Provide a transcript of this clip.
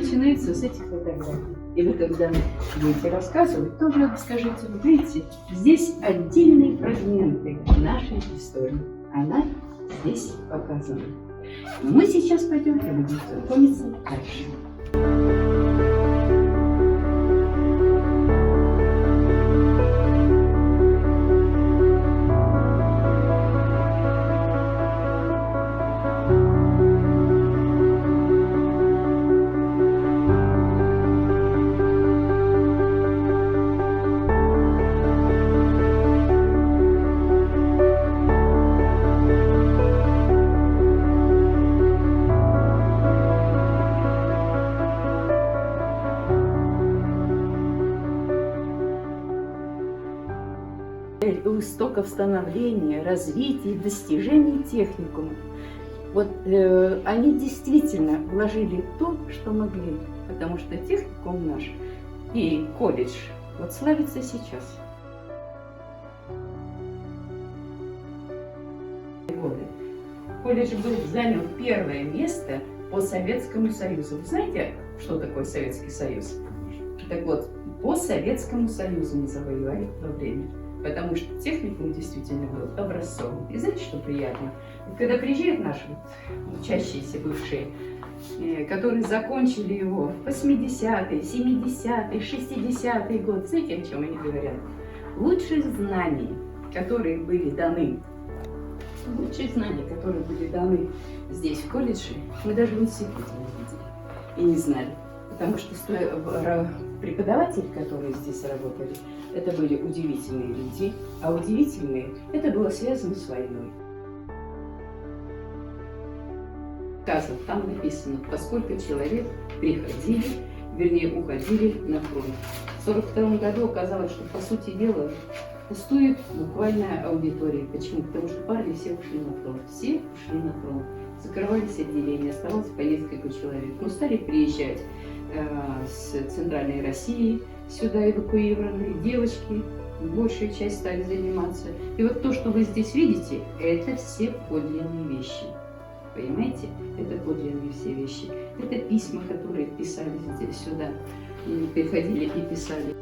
начинается с этих фотографий. И вы, когда будете рассказывать, тоже скажите, вот видите, здесь отдельные фрагменты нашей истории. Она здесь показана. Мы сейчас пойдем и будем знакомиться дальше. У истоков становления, развития и достижений техникума. Вот они действительно вложили то, что могли, потому что техникум наш и колледж вот славится сейчас. Колледж занял первое место по Советскому Союзу. Вы знаете, что такое Советский Союз? Так вот, по Советскому Союзу мы завоевали в то время. Потому что техникум действительно был образцовым. И знаете, что приятно? Когда приезжают наши учащиеся бывшие, которые закончили его в 80-е, 70-е, 60-е годы, знаете, о чем они говорят? Лучших знаний, которые были даны, здесь, в колледже, мы даже в институте не видели и не знали. Потому что преподаватели, которые здесь работали, это были удивительные люди, а удивительные это было связано с войной. Там написано, поскольку человек приходили, вернее уходили на фронт. В 1942 году оказалось, что по сути дела пустует буквально аудитория. Почему? Потому что парни все ушли на фронт. Все ушли на фронт. Закрывались отделения, оставалось по несколько человек. Но стали приезжать с центральной России, сюда эвакуированные девочки, большая часть стали заниматься. И вот то, что вы здесь видите, это все подлинные вещи. Понимаете? Это подлинные все вещи. Это письма, которые писали здесь, сюда, приходили и писали.